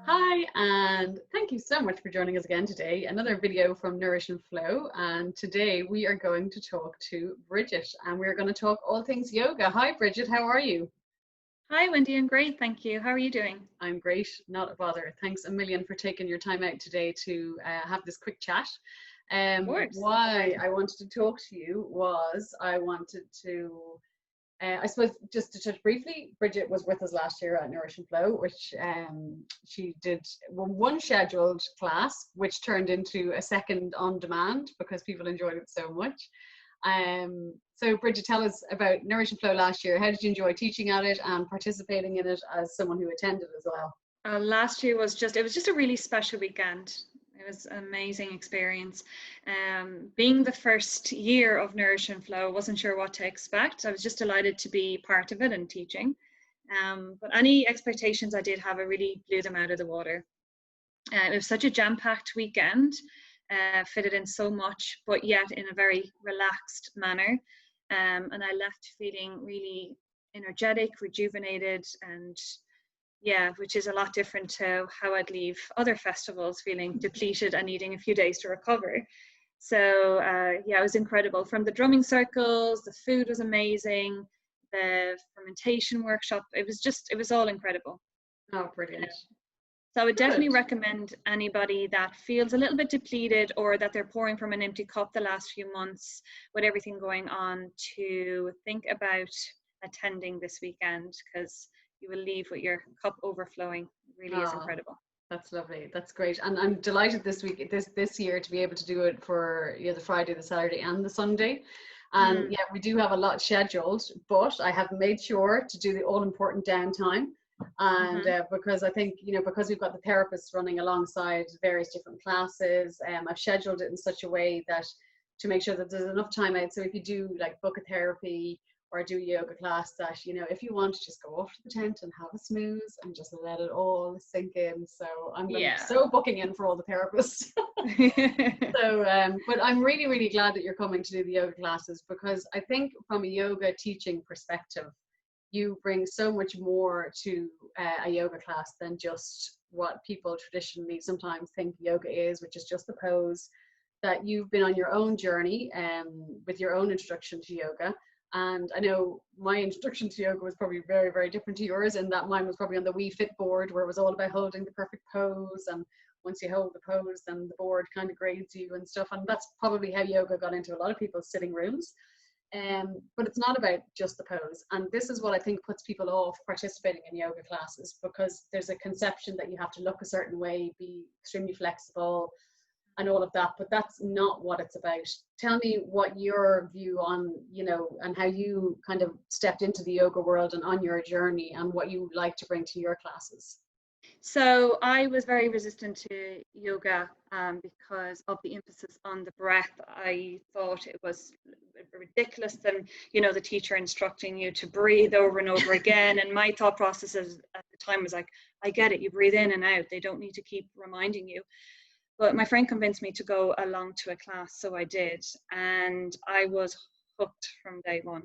Hi, and thank you so much for joining us again today. Another video from Nourish and Flow, and today we are going to talk to Brigid, and we're going to talk all things yoga. Hi, Brigid, how are you? Hi, Wendy. I'm great, thank you. How are you doing? I'm great, not a bother. Thanks a million for taking your time out today to have this quick chat. Of course. Why I wanted to talk to you was I wanted to I suppose just to touch briefly, Brigid was with us last year at Nourish and Flow, which she did one scheduled class, which turned into a second on demand because people enjoyed it so much. So Brigid, tell us about Nourish and Flow last year. How did you enjoy teaching at it and participating in it as someone who attended as well? Last year was just a really special weekend. It was an amazing experience. Being the first year of Nourish and Flow, wasn't sure what to expect. I was just delighted to be part of it and teaching. But any expectations I did have, I really blew them out of the water. It was such a jam-packed weekend, fitted in so much, but yet in a very relaxed manner. And I left feeling really energetic, rejuvenated, and yeah, which is a lot different to how I'd leave other festivals, feeling depleted and needing a few days to recover. So yeah, it was incredible. From the drumming circles, the food was amazing, the fermentation workshop, it was all incredible. Oh, brilliant. So I would definitely Good. recommend anybody that feels a little bit depleted or that they're pouring from an empty cup the last few months with everything going on to think about attending this weekend, because you will leave with your cup overflowing. It really is incredible. That's lovely. That's great. And I'm delighted this year to be able to do it for the Friday, the Saturday and the Sunday. And yeah, we do have a lot scheduled, but I have made sure to do the all important downtime. And because I think, because we've got the therapists running alongside various different classes, I've scheduled it in such a way that to make sure that there's enough time out. So if you do like book a therapy or do a yoga class, that if you want to just go off to the tent and have a snooze and just let it all sink in. So I'm so booking in for all the therapists. So but I'm really, really glad that you're coming to do the yoga classes, because I think from a yoga teaching perspective, you bring so much more to a yoga class than just what people traditionally sometimes think yoga is, which is just the pose. That you've been on your own journey with your own introduction to yoga. And I know my introduction to yoga was probably very, very different to yours, and that mine was probably on the Wii Fit board, where it was all about holding the perfect pose. And once you hold the pose, then the board kind of grades you and stuff. And that's probably how yoga got into a lot of people's sitting rooms. But it's not about just the pose. And this is what I think puts people off participating in yoga classes, because there's a conception that you have to look a certain way, be extremely flexible, and all of that, but that's not what it's about. Tell me what your view on, and how you kind of stepped into the yoga world and on your journey, and what you like to bring to your classes. So I was very resistant to yoga because of the emphasis on the breath. I thought it was ridiculous that, the teacher instructing you to breathe over and over again. And my thought processes at the time was like, I get it, you breathe in and out. They don't need to keep reminding you. But my friend convinced me to go along to a class, so I did, and I was hooked from day one.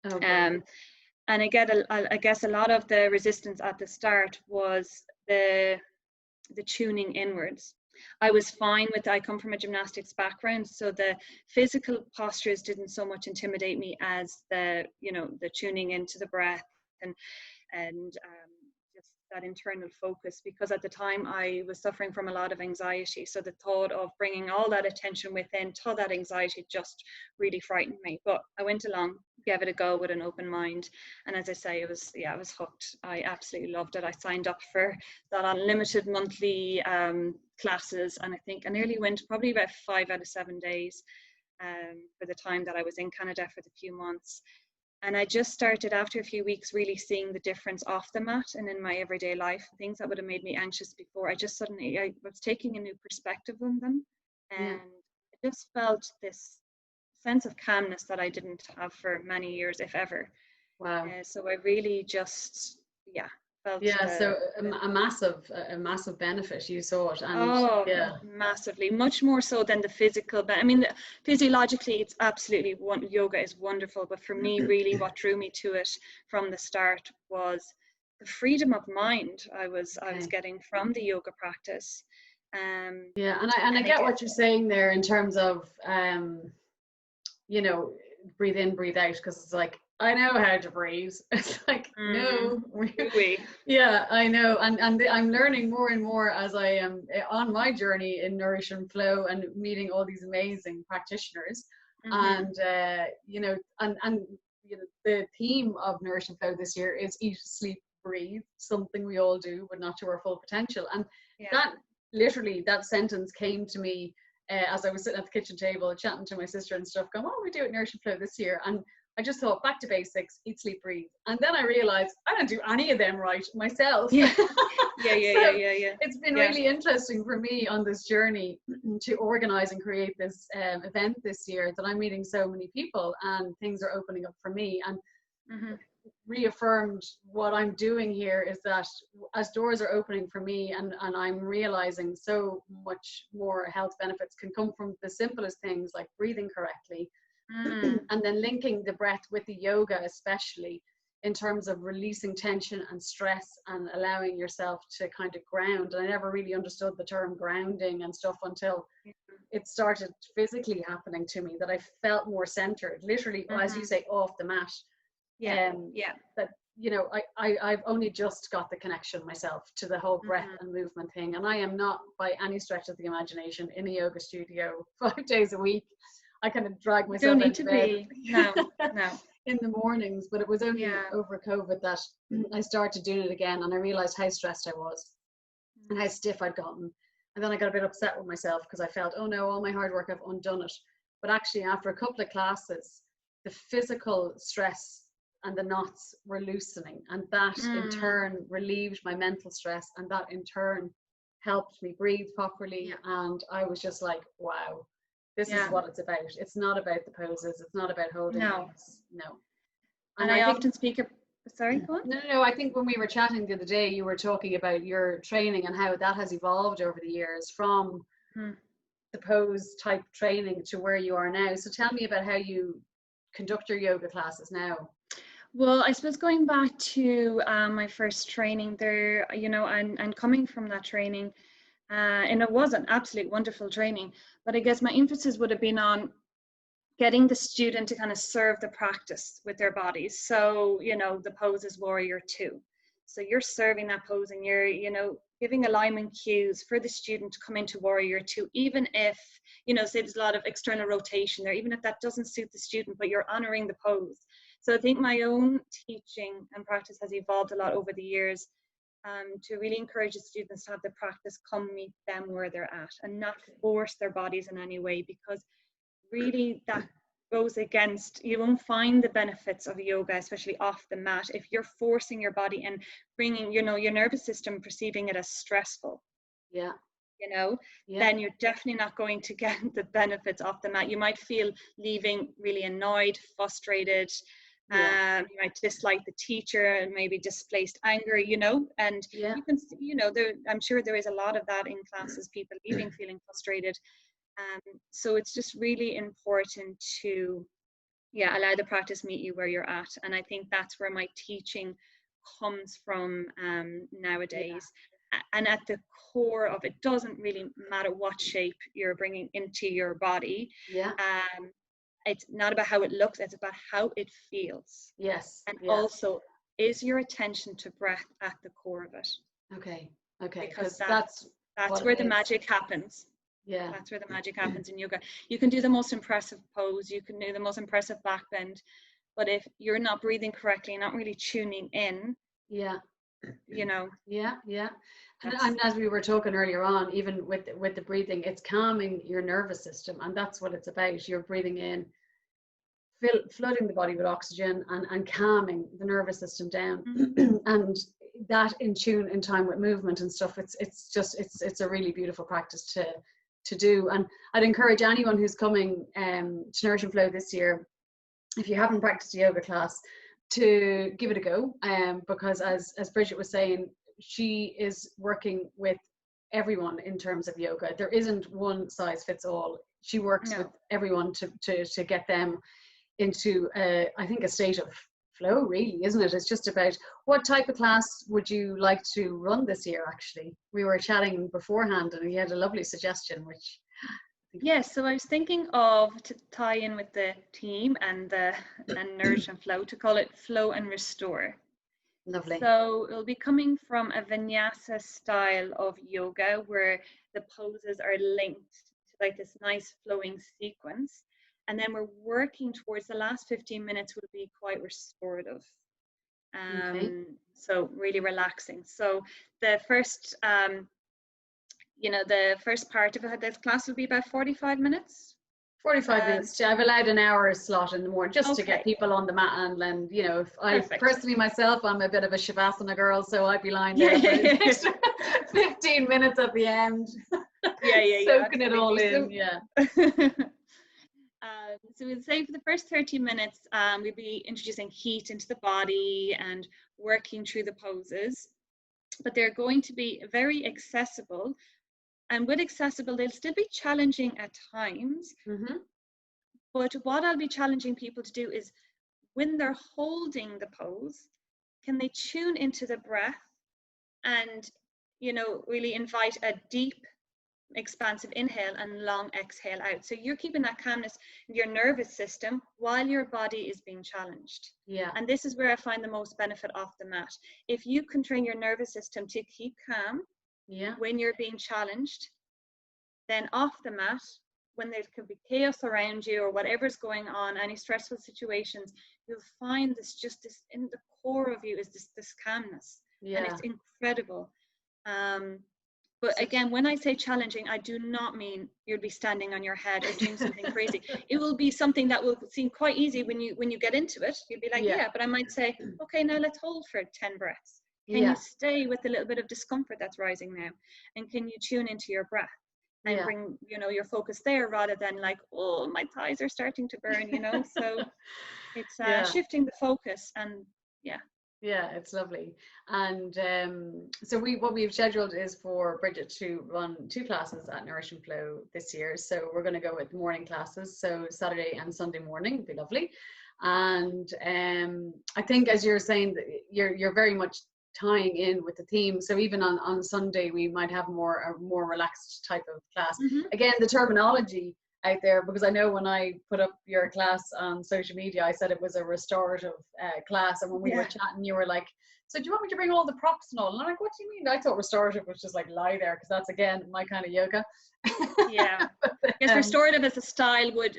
And I guess a lot of the resistance at the start was the tuning inwards. I was fine with, I come from a gymnastics background, so the physical postures didn't so much intimidate me as the tuning into the breath and just that internal focus, because at the time I was suffering from a lot of anxiety. So the thought of bringing all that attention within to that anxiety just really frightened me. But I went along, gave it a go with an open mind. And as I say, I was hooked. I absolutely loved it. I signed up for that unlimited monthly classes. And I think I nearly went probably about 5 out of 7 days for the time that I was in Canada for the few months. And I just started, after a few weeks, really seeing the difference off the mat and in my everyday life. Things that would have made me anxious before, I was taking a new perspective on them. And I just felt this sense of calmness that I didn't have for many years, if ever. Wow. So I really just, felt so a massive benefit. You saw it. And massively, much more so than the physical. But I mean, physiologically, it's absolutely yoga is wonderful. But for me, really, what drew me to it from the start was freedom of mind I was getting from the yoga practice. Yeah, and I get what you're saying there in terms of you know, breathe in, breathe out, because it's like, I know how to breathe. It's like, no. Yeah, I know. And I'm learning more and more as I am on my journey in Nourish and Flow and meeting all these amazing practitioners. And, you know, and you know, the theme of Nourish and Flow this year is eat, sleep, breathe, something we all do, but not to our full potential. And that literally, that sentence came to me as I was sitting at the kitchen table chatting to my sister and stuff, going, what will we do at Nourish and Flow this year? And I just thought, back to basics, eat, sleep, breathe. And then I realized I don't do any of them right myself. Yeah. It's been really interesting for me on this journey to organize and create this event this year, that I'm meeting so many people and things are opening up for me. And reaffirmed what I'm doing here is that as doors are opening for me and I'm realizing so much more health benefits can come from the simplest things like breathing correctly, and then linking the breath with the yoga, especially in terms of releasing tension and stress and allowing yourself to kind of ground. And I never really understood the term grounding and stuff until it started physically happening to me, that I felt more centered, literally, as you say, off the mat. That, you know, I've only just got the connection myself to the whole breath and movement thing, and I am not by any stretch of the imagination in a yoga studio 5 days a week. I kind of drag myself into bed in the mornings, but it was only over COVID that I started doing it again, and I realized how stressed I was and how stiff I'd gotten. And then I got a bit upset with myself because I felt, oh no, all my hard work, I've undone it. But actually, after a couple of classes, the physical stress and the knots were loosening, and that in turn relieved my mental stress, and that in turn helped me breathe properly. And I was just like, wow, this is what it's about. It's not about the poses, it's not about holding things. And I often speak of, sorry, go on. No, I think when we were chatting the other day, you were talking about your training and how that has evolved over the years from the pose type training to where you are now. So tell me about how you conduct your yoga classes now. Well, I suppose going back to my first training there, you know, and coming from that training, and it was an absolute wonderful training, but I guess my emphasis would have been on getting the student to kind of serve the practice with their bodies. So, you know, the pose is warrior 2. So you're serving that pose and you're, you know, giving alignment cues for the student to come into warrior 2, even if, you know, say there's a lot of external rotation there, even if that doesn't suit the student, but you're honoring the pose. So I think my own teaching and practice has evolved a lot over the years to really encourage the students to have the practice come meet them where they're at and not force their bodies in any way, because really that goes against, you won't find the benefits of yoga, especially off the mat, if you're forcing your body and bringing, you know, your nervous system perceiving it as stressful. You know, then you're definitely not going to get the benefits off the mat. You might feel leaving really annoyed, frustrated. You might dislike the teacher and maybe displaced anger, you know, and you can, you know, there, I'm sure there is a lot of that in classes, people leaving feeling frustrated. So it's just really important to, allow the practice meet you where you're at. And I think that's where my teaching comes from nowadays. And at the core of it, doesn't really matter what shape you're bringing into your body. It's not about how it looks, it's about how it feels. And also, is your attention to breath at the core of it? Okay. Because that's where the magic happens. That's where the magic happens in yoga. You can do the most impressive pose, you can do the most impressive back bend, but if you're not breathing correctly, not really tuning in, you know. And as we were talking earlier on, even with the breathing, it's calming your nervous system, and that's what it's about. You're breathing in, flooding the body with oxygen, and calming the nervous system down, and that in tune in time with movement and stuff. It's a really beautiful practice to do. And I'd encourage anyone who's coming to Nourish and Flow this year, if you haven't practiced a yoga class, to give it a go, because as Brigid was saying, she is working with everyone in terms of yoga. There isn't one size fits all. She works with everyone to get them into I think a state of flow, really, isn't it? It's just about what type of class would you like to run this year, actually? We were chatting beforehand and you had a lovely suggestion, which... Yes, so I was thinking of to tie in with the team and Nourish and Flow, to call it Flow and Restore. Lovely. So it'll be coming from a vinyasa style of yoga where the poses are linked to like this nice flowing sequence. And then we're working towards the last 15 minutes will be quite restorative. Okay. So really relaxing. So the first, the first part of this class will be about 45 minutes. 45 minutes. I've allowed an hour slot in the morning just to get Okay. people on the mat, and you know, if I Perfect. personally myself, I'm a bit of a Shavasana girl, so I'd be lying there for 15 minutes at the end. Soaking it all in. So we'll say for the first 30 minutes, we'll be introducing heat into the body and working through the poses, but they're going to be very accessible. And with accessible, they'll still be challenging at times. Mm-hmm. But what I'll be challenging people to do is when they're holding the pose, can they tune into the breath and, really invite a deep, expansive inhale and long exhale out. So you're keeping that calmness in your nervous system while your body is being challenged. Yeah. And this is where I find the most benefit off the mat. If you can train your nervous system to keep calm when you're being challenged, then off the mat, when there could be chaos around you or whatever's going on, any stressful situations, you'll find this in the core of you is this calmness. And it's incredible. But again, when I say challenging, I do not mean you'll be standing on your head or doing something crazy. It will be something that will seem quite easy when you get into it. You'll be like, but I might say, okay, now let's hold for 10 breaths. Can you stay with the little bit of discomfort that's rising now? And can you tune into your breath and bring, your focus there rather than like, oh, my thighs are starting to burn, So it's shifting the focus and Yeah, it's lovely. And so what we've scheduled is for Brigid to run 2 classes at Nourishing Flow this year. So we're going to go with morning classes. So Saturday and Sunday morning would be lovely. And I think, as you're saying, that you're very much tying in with the theme. So even on Sunday, we might have a more relaxed type of class. Mm-hmm. Again, the terminology out there, because I know when I put up your class on social media, I said it was a restorative class, and when we were chatting, you were like, so do you want me to bring all the props and all? And I'm like, what do you mean? I thought restorative was just like lie there, because that's again my kind of yoga. Yes, restorative as a style would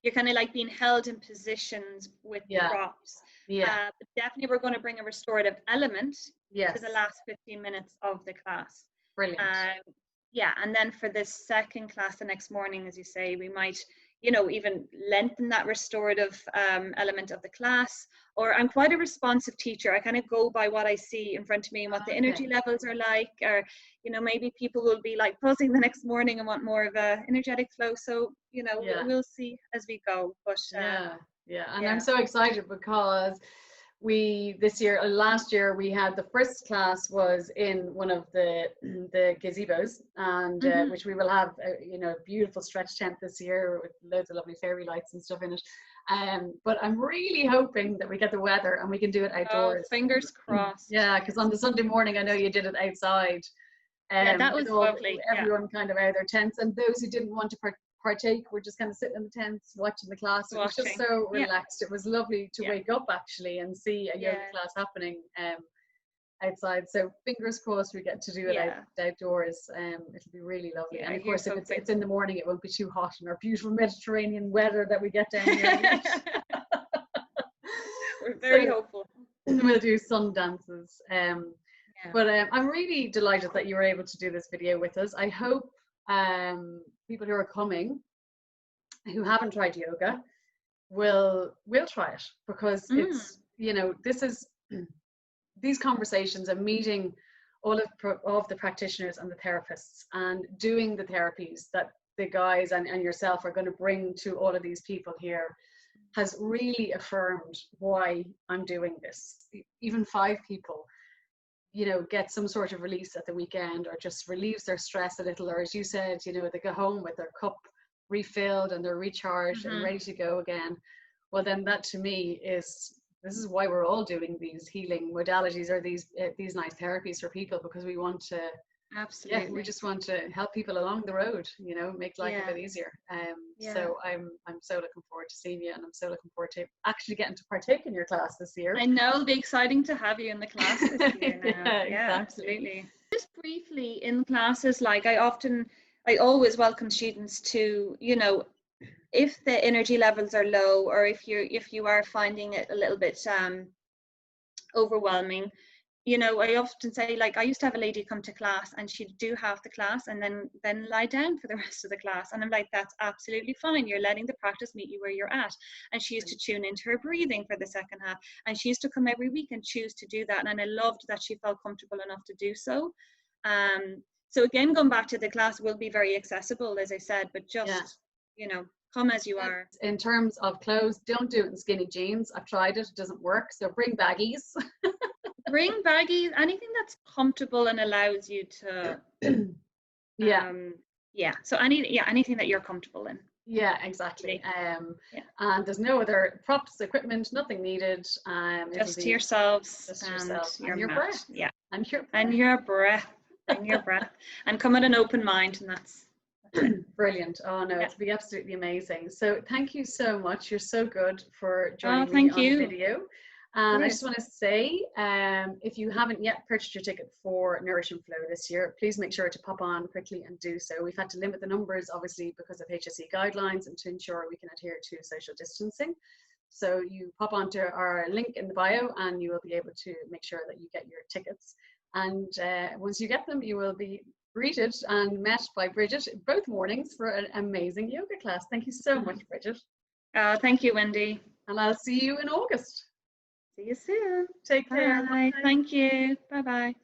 you're kind of like being held in positions with the props. But definitely we're going to bring a restorative element to the last 15 minutes of the class. Brilliant. And then for this second class the next morning, as you say, we might, even lengthen that restorative element of the class. Or I'm quite a responsive teacher. I kind of go by what I see in front of me and what the energy levels are like. Or, maybe people will be like buzzing the next morning and want more of a energetic flow. So, we'll see as we go. But and I'm so excited because last year we had the first class was in one of the gazebos, and which we will have a beautiful stretch tent this year with loads of lovely fairy lights and stuff in it. But I'm really hoping that we get the weather and we can do it outdoors. Oh, fingers crossed. Because on the Sunday morning I know you did it outside. That was lovely. Everyone kind of out of their tents, and those who didn't want to partake were just kind of sitting in the tents watching the class. It was just so relaxed. It was lovely to wake up actually and see a yoga class happening outside. So fingers crossed we get to do it outdoors. It'll be really lovely. And of course, if it's in the morning, it won't be too hot in our beautiful Mediterranean weather that we get down here. We're very hopeful. We'll do sun dances. But I'm really delighted that you were able to do this video with us. I hope people who are coming who haven't tried yoga will try it, because it's this is these conversations and meeting all of the practitioners and the therapists and doing the therapies that the guys and yourself are going to bring to all of these people here has really affirmed why I'm doing this. Even 5 people get some sort of release at the weekend, or just relieves their stress a little, or as you said, they go home with their cup refilled and they're recharged and ready to go again. Well, then that to me is this is why we're all doing these healing modalities or these nice therapies for people, because we want to, Absolutely. we just want to help people along the road, you know, make life a bit easier. So I'm so looking forward to seeing you, and I'm so looking forward to actually getting to partake in your class this year. I know, it'll be exciting to have you in the class this year now. Exactly. Absolutely. Just briefly in classes, like I always welcome students to, you know, if the energy levels are low, or if you are finding it a little bit overwhelming, you know, I often say, like, I used to have a lady come to class and she'd do half the class and then lie down for the rest of the class, and I'm like, that's absolutely fine, you're letting the practice meet you where you're at. And she used to tune into her breathing for the second half, and she used to come every week and choose to do that, and I loved that she felt comfortable enough to do so. So again, going back to the class will be very accessible, as I said, but just you know, come as you are. In terms of clothes, don't do it in skinny jeans. I've tried it doesn't work, so bring baggies. Bring baggies, anything that's comfortable and allows you to so anything that you're comfortable in. Exactly. And there's no other props, equipment, nothing needed. Just to yourselves, just yourself and your breath. And your breath and come at an open mind, and that's brilliant. Oh no, it'll be absolutely amazing. So thank you so much. You're so good for joining me on the video. And I just want to say, if you haven't yet purchased your ticket for Nourish and Flow this year, please make sure to pop on quickly and do so. We've had to limit the numbers, obviously, because of HSE guidelines and to ensure we can adhere to social distancing. So you pop onto our link in the bio and you will be able to make sure that you get your tickets. And once you get them, you will be greeted and met by Brigid both mornings for an amazing yoga class. Thank you so much, Brigid. Thank you, Wendy. And I'll see you in August. See you soon. Take care. Bye. Thank you. Bye-bye.